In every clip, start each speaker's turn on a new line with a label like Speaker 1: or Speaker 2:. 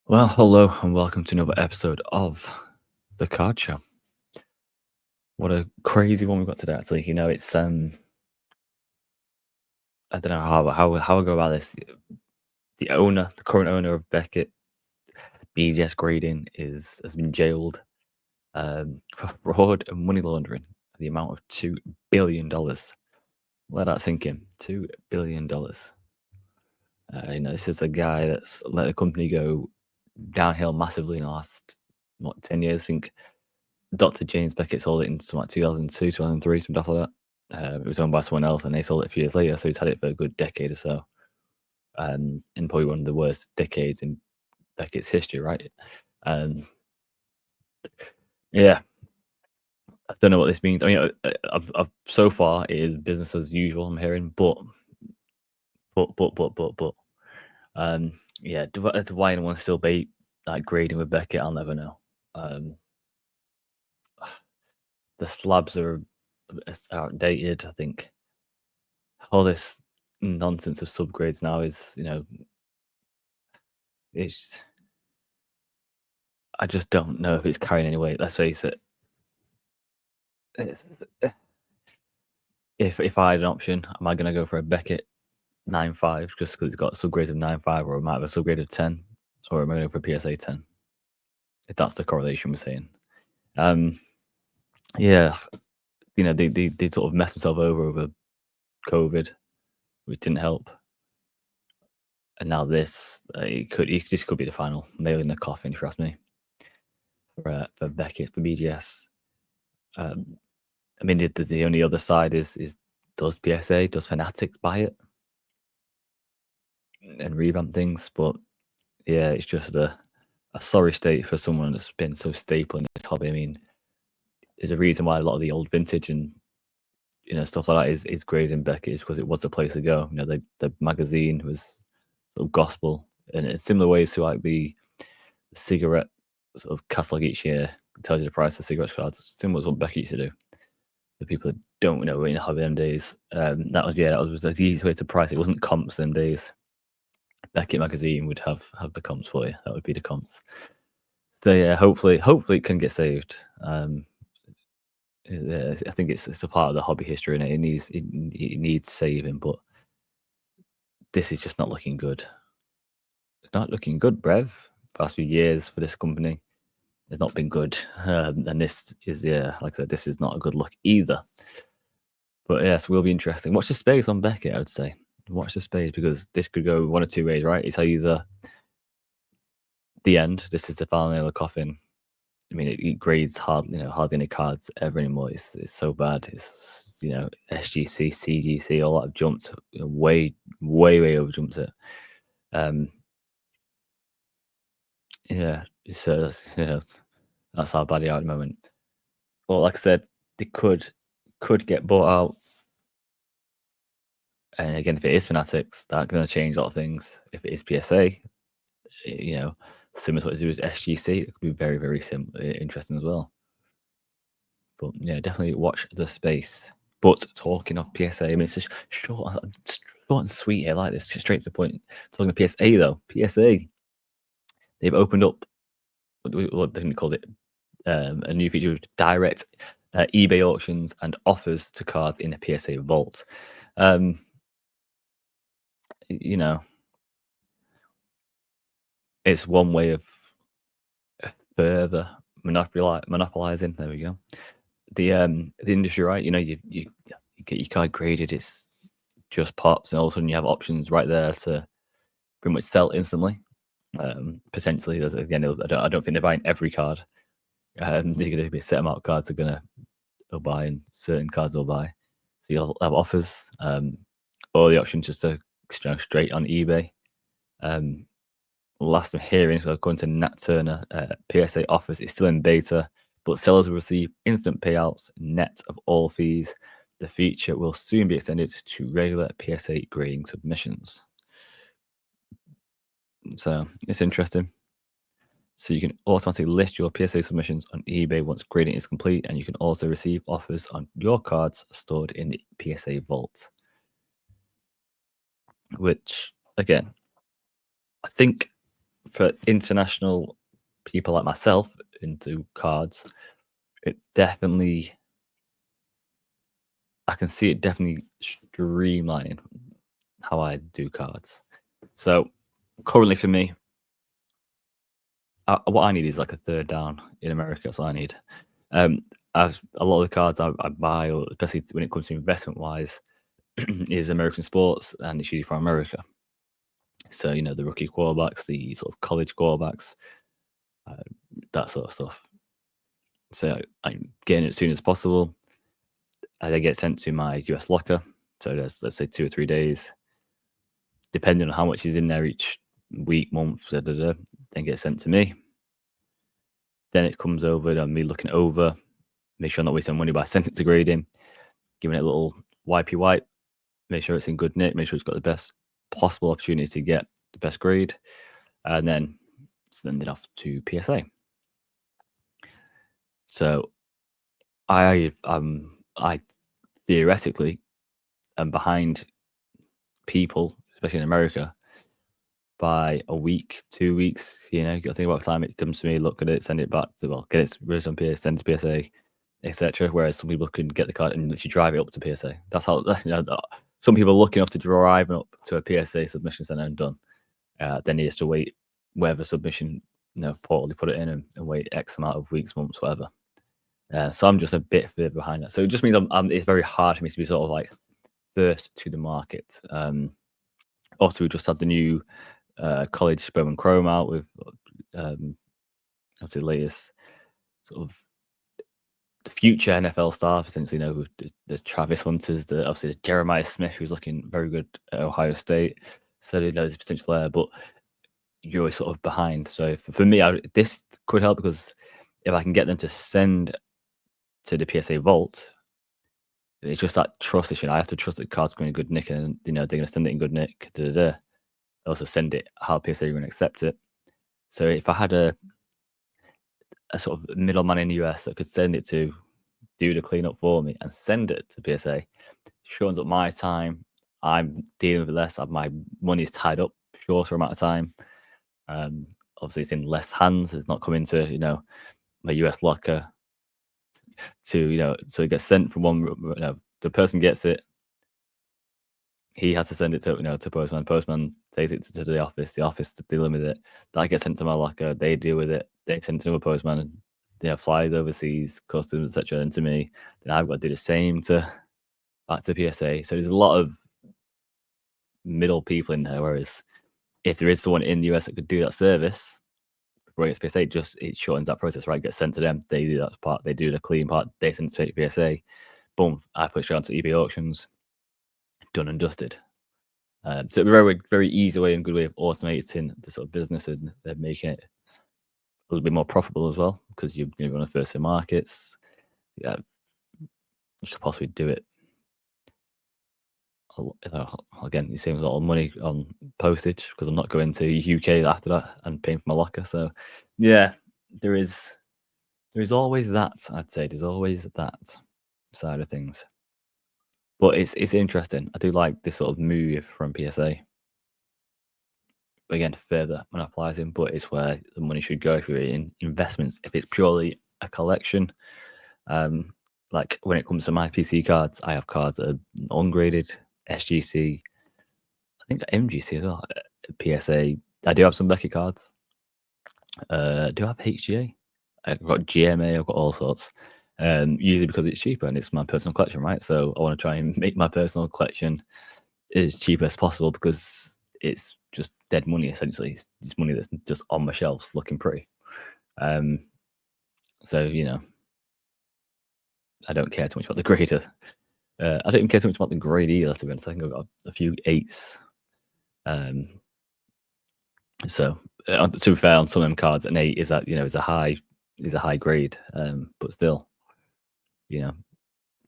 Speaker 1: Well, hello and welcome to another episode of the Card Show. What a crazy one we've got today. Actually, it's I don't know how I go about this. The current owner of Beckett, BGS Grading, has been jailed for fraud and money laundering at the amount of $2 billion. Let that sink in. $2 billion. This is a guy that's let the company go downhill massively in the last 10 years. I think Dr. James Beckett sold it in something like 2002, 2003, something like that. It was owned by someone else, and they sold it a few years later. So he's had it for a good decade or so, and probably one of the worst decades in Beckett's history, right? Um, yeah, I don't know what this means. I mean, so far it is business as usual. I'm hearing, but, um, yeah, why anyone still be like grading with Beckett, I'll never know. The slabs are outdated. I think all this nonsense of subgrades now is, it's I just don't know if it's carrying any weight. Let's face it. It's, if I had an option, am I going to go for a Beckett 9.5 just because it's got subgrades of 9.5, or it might have a subgrade of 10, or am I going for a PSA 10? If that's the correlation we're saying. Yeah, they sort of messed themselves over COVID, which didn't help. And now this, this could be the final nail in the coffin, if you ask me, for Beckett, for BGS. I mean, the only other side is does Fanatics buy it and revamp things? But yeah, it's just a sorry state for someone that's been so staple in this hobby. I mean, there's a reason why a lot of the old vintage and stuff like that is graded in Beckett, is because it was the place to go. The magazine was sort of gospel, and in similar ways to like the cigarette sort of catalog each year tells you the price of cigarette cards. Similar to what Beckett used to do. The people that don't know in hobby them days, that was the easiest way to price. It wasn't comps them days. Beckett magazine would have the comps for you. That would be the comps. So yeah, hopefully it can get saved. I think it's a part of the hobby history, and it needs saving. But this is just not looking good. It's not looking good, Brev. Past few years for this company, it's not been good, and this is like I said, this is not a good look either. But yes, will be interesting. Watch the space on Beckett, I would say. Watch the space, because this could go one or two ways, right? It's either the end. This is the final nail of the coffin. I mean, it grades hardly any cards ever anymore. It's so bad. It's SGC, CGC, all that have jumped way over jumped it. Yeah, so that's how bad they are at the moment. Well, like I said, they could get bought out. And again, if it is Fanatics, that's going to change a lot of things. If it is PSA, similar to what it is SGC, it could be very, very interesting as well. But yeah, definitely watch the space. But talking of PSA, I mean, it's just short and sweet here, like this, straight to the point. Talking of PSA though, PSA, they've opened up what they called it, a new feature of direct eBay auctions and offers to cards in a PSA vault. It's one way of further monopolizing. There we go. The industry, right? You get your card graded, it's just pops, and all of a sudden you have options right there to pretty much sell instantly. Potentially, there's again, I don't think they're buying every card. There's going to be a set amount of cards they'll buy, and certain cards they'll buy. So you'll have offers, or the option just to straight on eBay. Last I'm hearing, so according to Nat Turner, PSA offers is still in beta, but sellers will receive instant payouts net of all fees. The feature will soon be extended to regular PSA grading submissions. So it's interesting. So you can automatically list your PSA submissions on eBay once grading is complete, and you can also receive offers on your cards stored in the PSA vault. Which, again, I think for international people like myself into cards, it definitely I can see it definitely streamlining how I do cards. So currently for me, what I need is like a third down in America. That's what I need. As a lot of the cards I buy, or especially when it comes to investment wise, is American sports, and it's usually from America. So the rookie quarterbacks, the sort of college quarterbacks, uh, that sort of stuff. So I'm getting it as soon as possible. I then get sent to my US locker. So there's, let's say, 2 or 3 days, depending on how much is in there each week, month, then get sent to me. Then it comes over to me looking it over, make sure I'm not wasting money by sending it to grading, giving it a little wipey wipe, make sure it's in good nick, make sure it's got the best possible opportunity to get the best grade, and then send it off to PSA. So I theoretically am behind people, especially in America, by a week, 2 weeks. You got to think about the time it comes to me, look at it, send it back to get it released on PSA, send it to PSA, etc. Whereas some people can get the card and literally drive it up to PSA. That's how some people are lucky enough to drive up to a PSA submission center and done. Then he has to wait whatever submission portal they put it in and wait X amount of weeks, months, whatever. So I'm just a bit further behind that. So it just means it's very hard for me to be sort of like first to the market. Also, we just had the new college Bowman Chrome out with obviously the latest sort of the future NFL star, essentially, with the Travis Hunters, obviously the Jeremiah Smith, who's looking very good at Ohio State. So there's potential there, but you're always sort of behind. So for me, this could help because if I can get them to send to the PSA vault, it's just that trust issue. I have to trust that the card's going in good nick, and they're going to send it in good nick. Also send it how PSA are going to accept it. So if I had a sort of middleman in the US that could send it to, do the cleanup for me, and send it to PSA, shortens up my time. I'm dealing with less. My money's tied up shorter amount of time. Obviously, it's in less hands. It's not coming to my US locker. So it gets sent from one. The person gets it. He has to send it to postman. Postman takes it to the office. The office dealing with it. That gets sent to my locker. They deal with it. They send it to a postman. Flies overseas, customs, etc. And to me, then I've got to do the same back to PSA. So there's a lot of middle people in there. Whereas if there is someone in the US that could do that service before it gets PSA, it shortens that process. Right, it gets sent to them. They do that part. They do the clean part. They send it to PSA. Boom! I put it straight onto eBay auctions. Done and dusted. So it's a very, very easy way and good way of automating the sort of business, and they're making it a little bit more profitable as well because you're on the first in markets. Yeah, you could possibly do it. Again, it saves a lot of money on postage because I'm not going to UK after that and paying for my locker. So yeah, there is always that. I'd say there's always that side of things. But it's interesting. I do like this sort of move from PSA. Again, further monopolizing, but it's where the money should go if you're in investments. If it's purely a collection, like when it comes to my PC cards, I have cards that are ungraded, SGC, I think MGC as well, PSA. I do have some Beckett cards. Do I have HGA? I've got GMA, I've got all sorts. Usually because it's cheaper and it's my personal collection, right? So I want to try and make my personal collection as cheap as possible because it's just dead money essentially. It's money that's just on my shelves looking pretty. So I don't care too much about the grader. I don't even care too much about the grade either, to be honest. I think I've got a few 8s. So to be fair, on some of them cards, an 8 is a high grade, but still,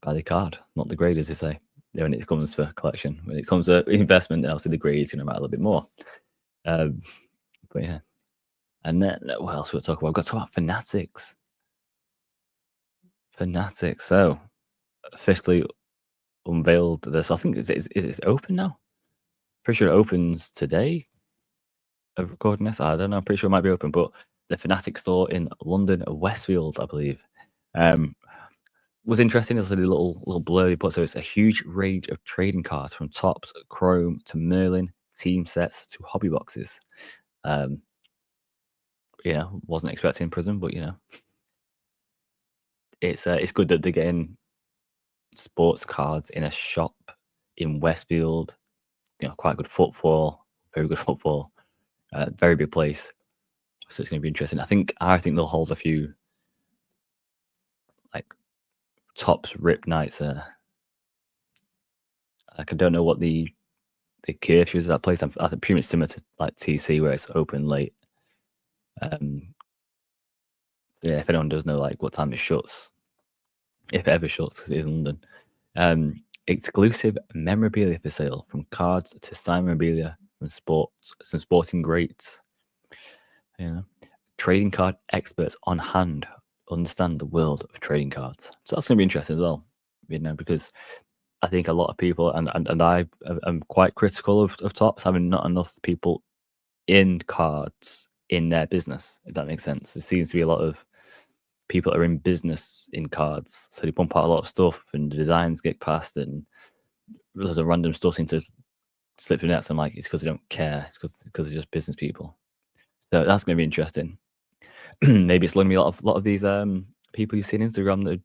Speaker 1: buy the card, not the grade, as they say. When it comes for collection, when it comes to investment, then obviously the grade is going to matter a little bit more. But yeah, and then what else we'll talk about? I've got to talk about Fanatics. So officially unveiled this. I think it's open now. Pretty sure it opens today. of recording this. I don't know. I'm pretty sure it might be open, but the Fanatics store in London, Westfield, I believe, um, was interesting. It's a little blurry, but so it's a huge range of trading cards from Tops, Chrome to Merlin, team sets to hobby boxes. Um, wasn't expecting Prism, but it's good that they're getting sports cards in a shop in Westfield. Quite good football, very good football, very big place. So it's going to be interesting. I think they'll hold a few like Tops Rip nights. Like I don't know what the curfew is at that place. I think pretty much similar to like TC where it's open late. Yeah, if anyone does know like what time it shuts, if it ever shuts, because it is London. Exclusive memorabilia for sale, from cards to signed memorabilia from some sporting greats. Trading card experts on hand understand the world of trading cards. So that's going to be interesting as well, because I think a lot of people, and I am quite critical of Tops having not enough people in cards in their business, if that makes sense. There seems to be a lot of people that are in business in cards, so they pump out a lot of stuff and the designs get passed and there's a random stuff seems to slip through nets. I'm like, it's because they don't care. It's because they're just business people. So that's going to be interesting. Maybe it's learning me a lot of these people you see on Instagram that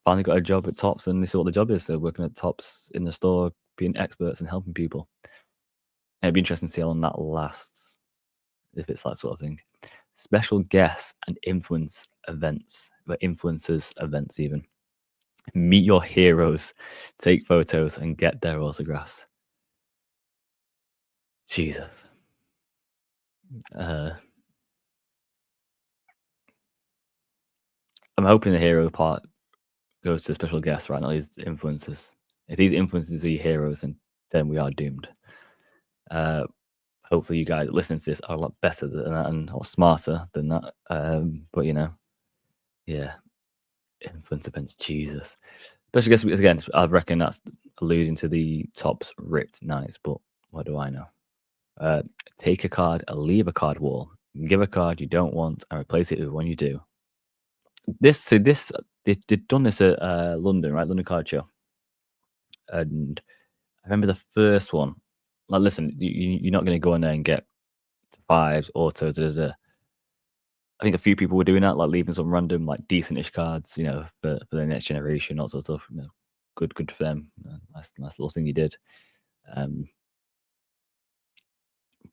Speaker 1: finally got a job at Tops and this is what the job is. So working at Tops in the store, being experts and helping people. And it'd be interesting to see how long that lasts, if it's that sort of thing. Special guests and influencers events even. Meet your heroes, take photos, and get their autographs. Jesus. I'm hoping the hero part goes to special guests right now. These influencers. If these influencers are your heroes, then we are doomed. Hopefully, you guys listening to this are a lot better than that and a lot smarter than that. But yeah, influence events. Jesus. Special guests again. I reckon that's alluding to the Tops ripped nights. But what do I know? Take a card, leave a card wall, give a card you don't want, and replace it with one you do. They've done this at London, right? London Card Show, and I remember the first one. Like, listen, you're not going to go in there and get fives, autos. I think a few people were doing that, like leaving some random, like decentish cards, for the next generation, all sorts of stuff. Good for them. Nice little thing you did.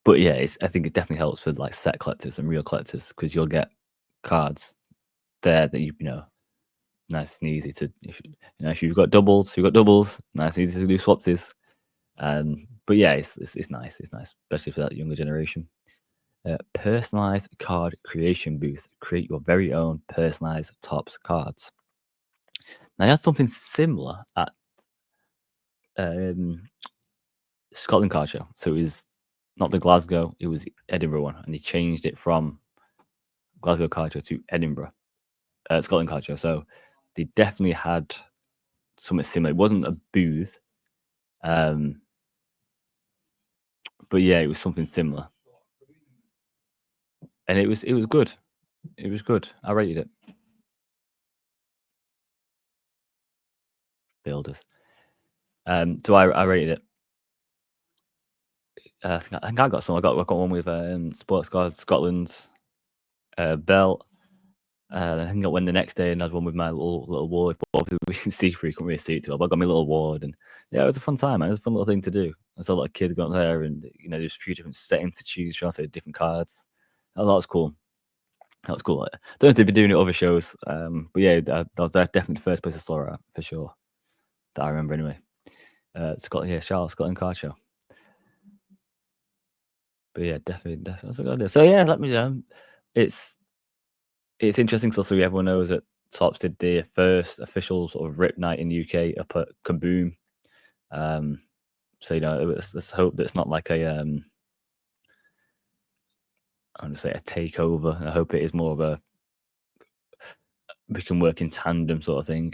Speaker 1: But yeah, I think it definitely helps for like set collectors and real collectors because you'll get cards there that nice and easy to if you've got doubles, you've got doubles. Nice and easy to do swapsies. But yeah, it's nice. It's nice, especially for that younger generation. Personalized card creation booth. Create your very own personalized Tops cards. Now, that's something similar at Scotland Card Show. So it was not the Glasgow, it was the Edinburgh one, and they changed it from Glasgow Card Show to Edinburgh, Scotland Card Show. So they definitely had something similar. It wasn't a booth, but yeah, it was something similar, and it was good. It was good. I rated it. Builders. So I rated it. I think I got some. I got one with Sports Card Scotland's belt. I think I went the next day and had one with my little award. But we can see through, couldn't really see it too well. But I got my little award, and yeah, it was a fun time, man. It was a fun little thing to do. I saw a lot of kids going there, and there's a few different settings to choose from, so different cards. That was cool. That was cool. I don't know if they've been doing it at other shows, but yeah, that was definitely the first place I saw it at, for sure. That I remember anyway. Scotland Card Show. But yeah, definitely that's a good idea. So yeah, let me know. It's interesting because also everyone knows that Tops did their first official sort of rip night in the UK up at Kaboom. So let's hope that it's not like a I'm going to say a takeover. I hope it is more of a we can work in tandem sort of thing.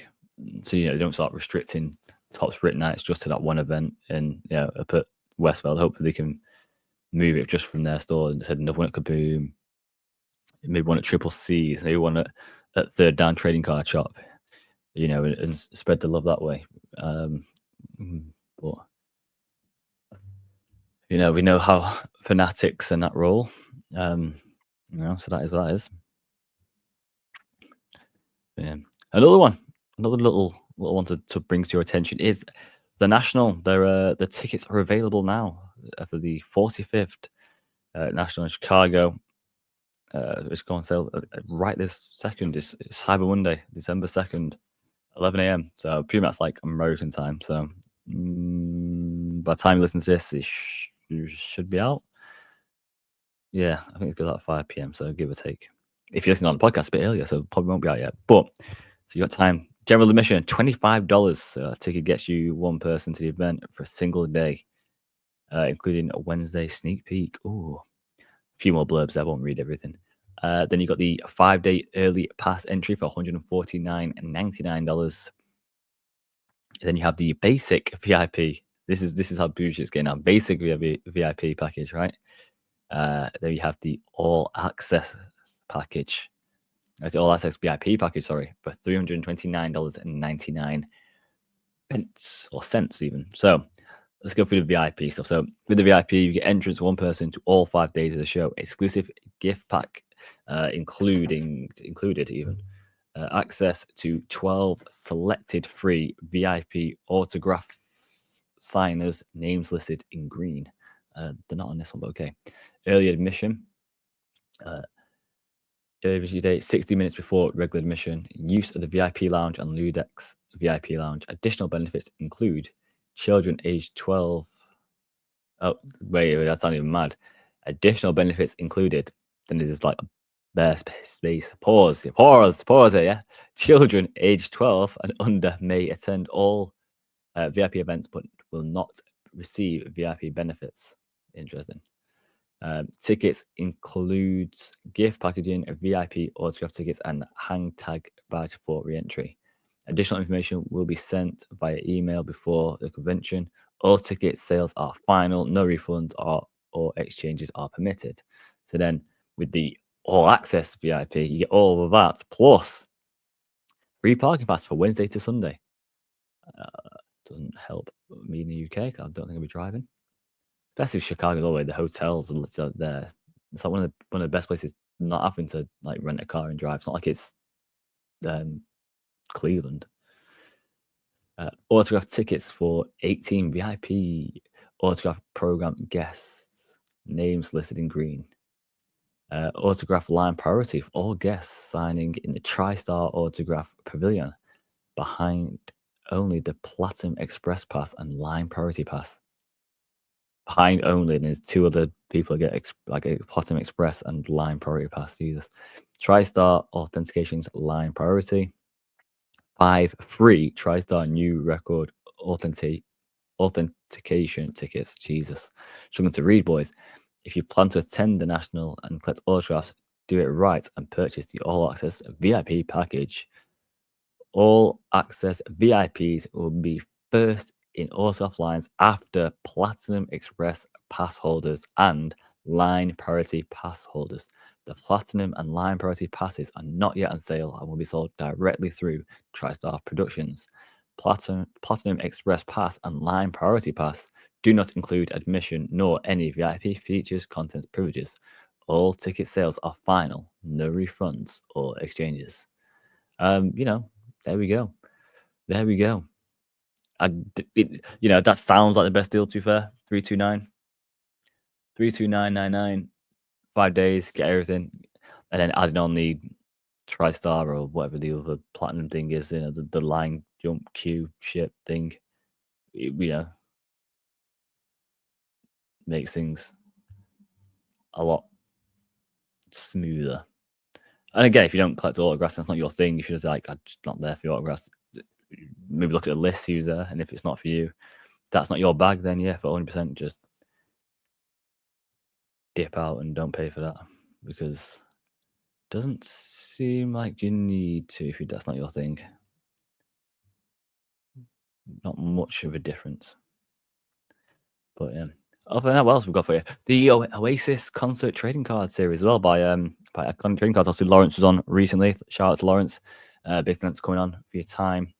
Speaker 1: So they don't start restricting Tops rip nights just to that one event. And up at Westfield, hopefully they can move it just from their store and said another one at Kaboom, maybe one at Triple C's, maybe one at Third Down Trading Card Shop, and spread the love that way. But we know how Fanatics and that roll. So that is what that is. Yeah. Another little one to bring to your attention is the National. The tickets are available now for the 45th National in Chicago. It's going on sale right this second. It's Cyber Monday, December 2nd, 11 a.m. So pretty much like American time. So by the time you listen to this, it should be out. Yeah, I think it goes out at 5 p.m. So give or take. If you're listening on the podcast a bit earlier, so probably won't be out yet. But so you got time. General admission, $25. A ticket gets you one person to the event for a single day, including a Wednesday sneak peek. Ooh, a few more blurbs. I won't read everything. Then you got the 5-day early pass entry for $149.99. Then you have the basic VIP. This is how bougie it's getting now. Basic VIP package, right? Then you have the all access package. That's the all access VIP package, sorry, for $329.99 or cents even. So let's go through the VIP stuff. So with the VIP, you get entrance one person to all 5 days of the show, exclusive gift pack, included even. Access to 12 selected free VIP autograph signers, names listed in green. They're not on this one, but okay. Early admission. Early admission date 60 minutes before regular admission. Use of the VIP lounge and Ludex VIP lounge. Additional benefits include children aged 12. Oh, wait, that's not even mad. Additional benefits included. Then there's like a bare space. Pause it, yeah. Children aged 12 and under may attend all VIP events, but will not receive VIP benefits. Interesting. Tickets includes gift packaging, VIP autograph tickets, and hang tag badge for re-entry. Additional information will be sent via email before the convention. All ticket sales are final. No refunds or exchanges are permitted. So then, with the all access VIP, you get all of that plus free parking pass for Wednesday to Sunday. Doesn't help me in the UK. I don't think I'll be driving. Especially Chicago, all the way, the hotels are there. It's like one of the best places not having to like rent a car and drive. It's not like it's Cleveland. Autograph tickets for 18 VIP autograph program guests, names listed in green. Autograph line priority for all guests signing in the TriStar Autograph Pavilion behind only the Platinum Express Pass and Line Priority Pass. Behind only, and there's 2 other people get like a Platinum Express and Line Priority Pass. Jesus. TriStar Authentications Line Priority. 5 free TriStar New Record Authentication tickets. Jesus. Struggling to read, boys. If you plan to attend the National and collect autographs, do it right and purchase the All Access VIP package. All Access VIPs will be first in autograph lines after Platinum Express pass holders and Line Priority pass holders. The Platinum and Line Priority passes are not yet on sale and will be sold directly through TriStar Productions. Platinum Express Pass and Line Priority Pass do not include admission nor any VIP features, content privileges. All ticket sales are final, no refunds or exchanges. There we go. There we go. That sounds like the best deal, to be fair. 329.99, 5 days, get everything, and then adding on the TriStar or whatever the other platinum thing is, the line jump queue ship thing. Makes things a lot smoother. And again, if you don't collect autographs, that's not your thing. If you're just like, I'm just not there for your autographs, maybe look at the list who's there, and if it's not for you, that's not your bag, then yeah, for 100%, just dip out and don't pay for that, because it doesn't seem like you need to if that's not your thing. Not much of a difference. But yeah. Other than that, what else we got for you? The Oasis concert trading card series as well by Iconic Trading Cards. Obviously, Lawrence was on recently. Shout out to Lawrence. Big thanks for coming on for your time.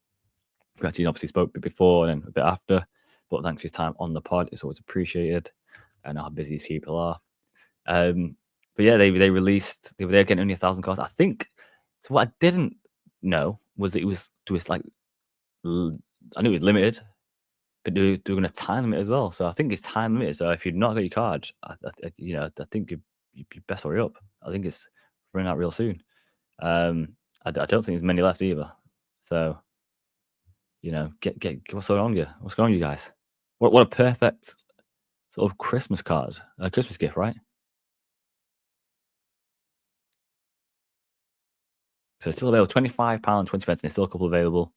Speaker 1: We actually obviously spoke a bit before and then a bit after, but thanks for your time on the pod. It's always appreciated. I know how busy these people are. But yeah, they released they're getting only 1,000 cards. I think what I didn't know was that it was like I knew it was limited, but they're going to time limit as well. So I think it's time limited. So if you've not got your card, I think you best hurry up. I think it's running out real soon. I don't think there's many left either. So get what's going on here? What's going on, you guys? What a perfect sort of Christmas card, a Christmas gift, right? So it's still available, £25, 20 pence, and there's still a couple available.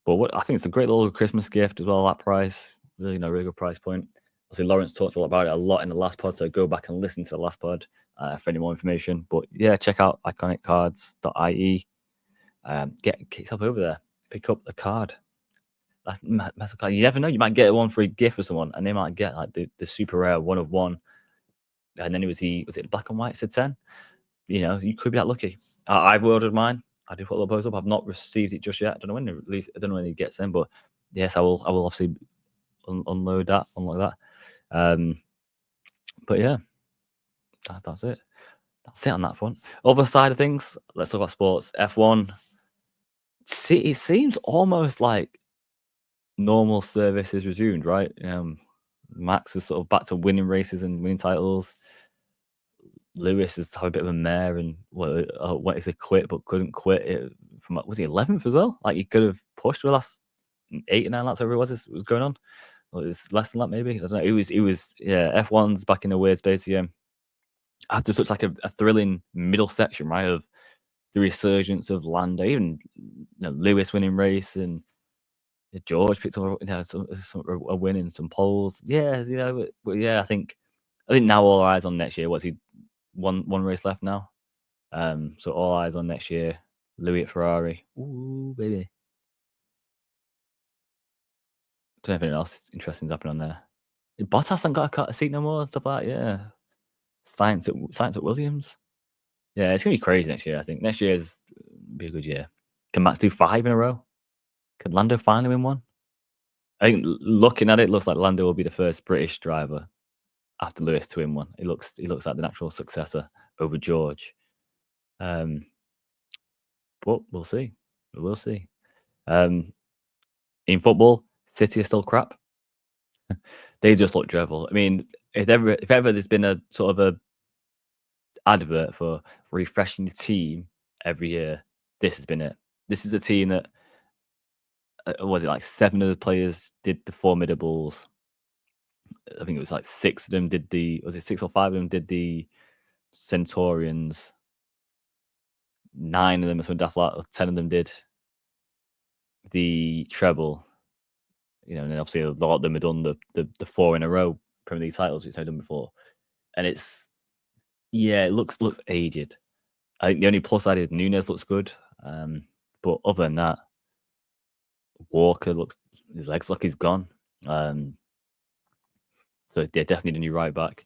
Speaker 1: But what I think it's a great little Christmas gift as well. That price, really, really good price point. Obviously, Lawrence talked about it a lot in the last pod, so go back and listen to the last pod for any more information. But yeah, check out iconiccards.ie. Get yourself over there, pick up the card. That's a card. You never know, you might get one for a gift for someone, and they might get like the super rare one of one. And then was it black and white? It said 10. You could be that lucky. I've ordered mine. I did put the post up. I've not received it just yet. I don't know when it release. I don't know when it gets in, but yes, I will. I will obviously unload that. But yeah, that's it. That's it on that front. Other side of things, let's talk about sports. F1. See, it seems almost like normal service is resumed, right? Max is sort of back to winning races and winning titles. Lewis has had a bit of a mare and what is it quit but couldn't quit it from was he 11th as well? Like he could have pushed for the last 8 or 9 laps, whatever it was going on. Well, it was less than that maybe. I don't know. It was yeah. F1's back in a weird space again. After such like a thrilling middle section, right? Of the resurgence of Lando, even Lewis winning race and George picked up a win in some polls. Yeah, but yeah, I think now all eyes on next year. What's he one race left now? So all eyes on next year. Louis at Ferrari. Ooh, baby. Don't know if anything else interesting is happening on there. Bottas hasn't got a seat no more and stuff like that. Yeah. Science at Williams. Yeah, it's gonna be crazy next year. I think next year is be a good year. Can Max do 5 in a row? Can Lando finally win one? I think looking at it, looks like Lando will be the first British driver after Lewis to win one. He looks like the natural successor over George. But we'll see. We'll see. In football, City are still crap. They just look dreadful. I mean, if ever there's been a sort of a advert for refreshing the team every year, this has been it. This is a team that was it like 7 of the players did the formidables. I think it was like 6 of them did was it 6 or 5 of them did the Centurions. 9 of them, or 10 of them did the treble. And then obviously a lot of them had done the 4 in a row Premier League titles, which they've done before. And it looks aged. I think the only plus side is Nunes looks good. But other than that, Walker his legs like he's gone. So they definitely need a new right back.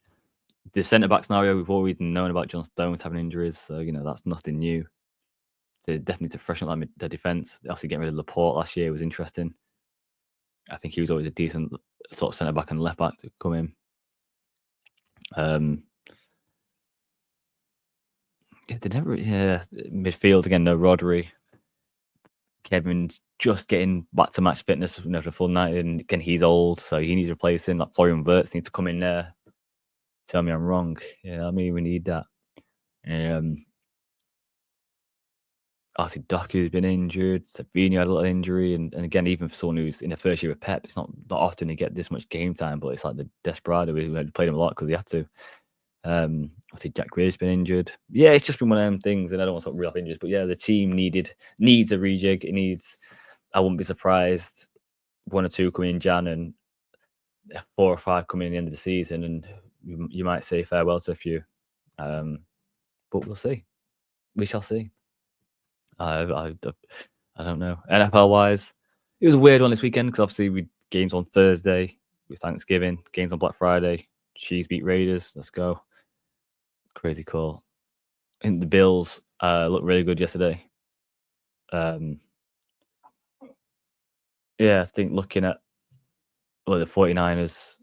Speaker 1: The centre back scenario, we've always known about John Stones having injuries, so that's nothing new. They definitely need to freshen up their defence. Obviously, getting rid of Laporte last year was interesting. I think he was always a decent sort of centre back and left back to come in. They never, midfield again. No Rodri. Kevin's just getting back to match fitness after a full night, and again he's old, so he needs replacing. Like Florian Wirtz needs to come in there. Tell me I'm wrong. Yeah, I mean we need that. Obviously Doku's been injured. Sabino had a little injury, and again, even for someone who's in the first year of Pep, it's not often to get this much game time. But it's like the Desperado who had played him a lot because he had to. Obviously Jack Greer's been injured. Yeah, it's just been one of them things, and I don't want to talk real injuries, but yeah, the team needs a rejig. It needs. I wouldn't be surprised 1 or 2 coming in Jan and 4 or 5 coming in the end of the season, and you might say farewell to a few. But we'll see. We shall see. I don't know. NFL wise, it was a weird one this weekend because obviously we games on Thursday with Thanksgiving, games on Black Friday. Chiefs beat Raiders. Let's go. Crazy call. I think the Bills looked really good yesterday. Um, yeah, I think looking at what the 49ers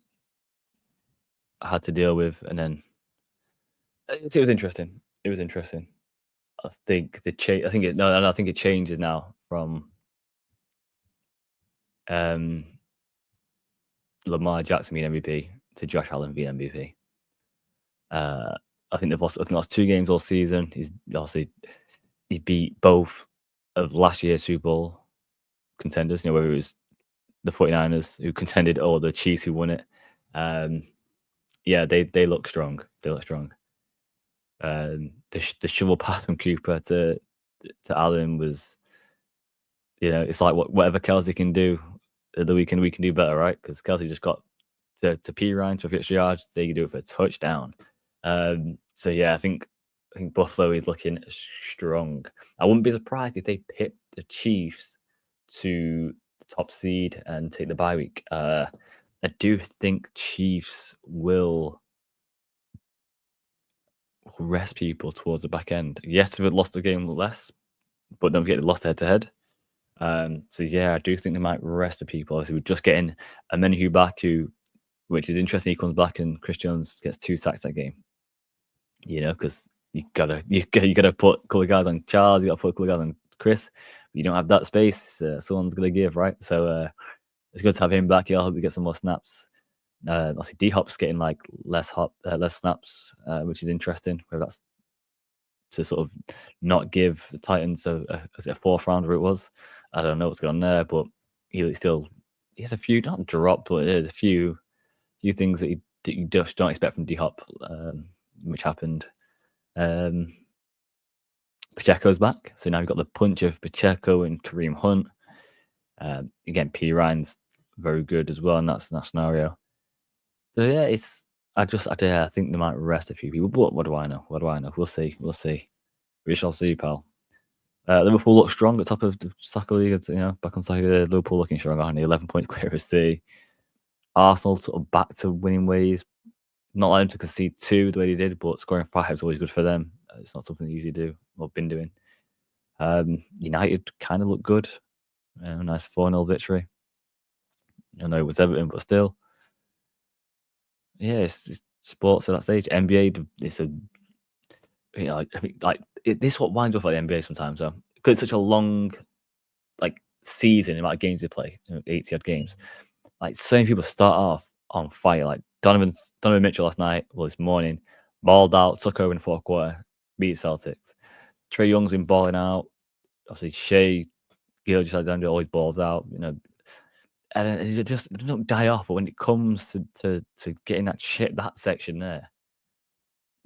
Speaker 1: had to deal with, and then it was interesting. It was interesting. I think the change. I think it. No, I think it changes now from um, Lamar Jackson being MVP to Josh Allen being MVP. I think they've lost. I think lost 2 games all season. He's obviously he beat both of last year's Super Bowl contenders. You know, whether it was the 49ers who contended or the Chiefs who won it. Yeah, they look strong. They look strong. The shovel pass from Cooper to Allen was, it's like whatever Kelsey can do the weekend, we can do better, right? Because Kelsey just got to P Ryan for 50 yards. They can do it for a touchdown. So yeah, I think Buffalo is looking strong. I wouldn't be surprised if they pipped the Chiefs to the top seed and take the bye week. I do think Chiefs will rest people towards the back end. Yes, they've lost the game less, but don't forget they lost head to head. So yeah, I do think they might rest the people. Obviously, we're just getting a Menahu back, which is interesting. He comes back and Chris Jones gets 2 sacks that game. Because you gotta put a couple of guys on Charles, you gotta put a couple of guys on Chris. You don't have that space. Someone's gonna give, right? So it's good to have him back. I hope he gets some more snaps. Obviously, D Hop's getting like less snaps, which is interesting. Whether that's to sort of not give the Titans a 4th rounder it was. I don't know what's going on there, but he had a few, not dropped, but there's a few things that you just don't expect from D Hop, which happened. Pacheco's back, so now we've got the punch of Pacheco and Kareem Hunt. Again, P Ryan's very good as well in that scenario. So yeah, I think they might rest a few people, but what do I know? We'll see. We shall see, pal. Liverpool look strong at top of the soccer league. Back on soccer, Liverpool looking strong, aren't they? 11-point clear of C. Arsenal sort of back to winning ways. Not allowed to concede 2 the way they did, but scoring 5 is always good for them. It's not something they usually do or been doing. United kind of look good. Nice 4-0 victory. I know it was Everton, but still. Yeah, it's sports at that stage. NBA, it's a I think this is what winds up like the NBA sometimes, though, because it's such a long season, the amount of games they play, 80 odd games. Like so many people start off on fire. Like Donovan Mitchell last night, this morning, balled out, took over in the 4th quarter, beat Celtics. Trae Young's been balling out. Obviously, Shea Gilgeous-Alexander always balls out, and it just don't die off. But when it comes to getting that section there,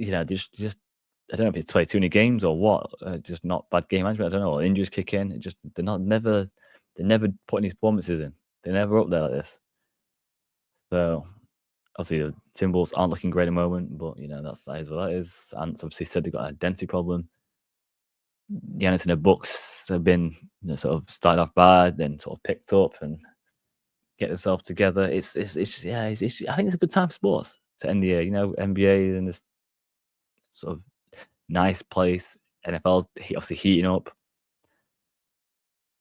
Speaker 1: just I don't know if it's 22 in the games or what. Just not bad game management. I don't know. Or injuries kick in. They're never putting these performances in. They're never up there like this. So obviously the Timberwolves aren't looking great at the moment, but that is what that is. Ants obviously said they've got a density problem. Giannis and the Bucks have been sort of started off bad, then sort of picked up and get themselves together. I think it's a good time for sports to end the year. NBA in this sort of nice place. NFL's obviously heating up.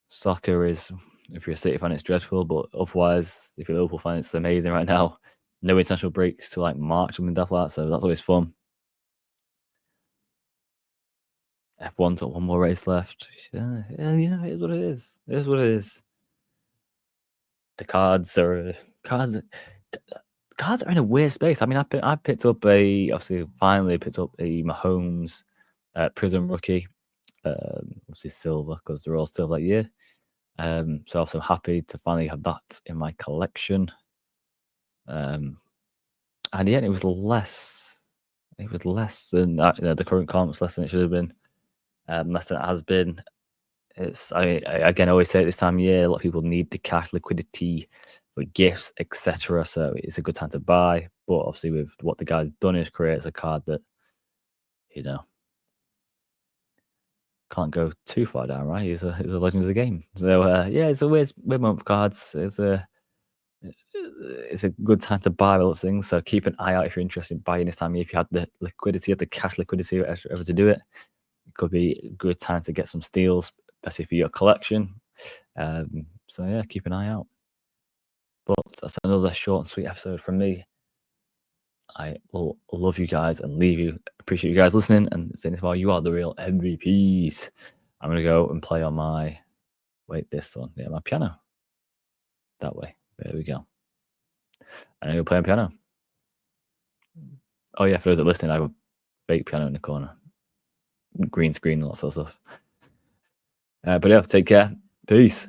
Speaker 1: Soccer is, if you're a City fan, it's dreadful, but otherwise, if you're a Liverpool fan, it's amazing right now. No international breaks till March, something like that, so that's always fun. F1's got one more race left. Yeah, it is what it is. It is what it is. The cards are in a weird space. I mean, I picked up finally picked up a Mahomes Prism rookie. Obviously silver because they're all silver that year. So I'm happy to finally have that in my collection. And yeah, it was less. It was less than the current comps, less than it should have been, less than it has been. I again always say at this time of year, a lot of people need the cash liquidity for gifts, etc. So it's a good time to buy. But obviously, with what the guy's done in his career, it's a card that can't go too far down, right? He's a legend of the game. So yeah, it's a weird moment for cards. it's a good time to buy those things. So keep an eye out if you're interested in buying this time. If you had the liquidity, the cash liquidity, whatever to do it, it could be a good time to get some steals, especially for your collection. So yeah, keep an eye out. But that's another short and sweet episode from me. I will love you guys and leave you. Appreciate you guys listening and saying this while you are the real MVPs. I'm gonna go and play on my this one. Yeah, my piano. That way. There we go. And I'm gonna play on piano. Oh yeah, for those that are listening, I have a fake piano in the corner. Green screen and all sorts of stuff. But yeah, take care. Peace.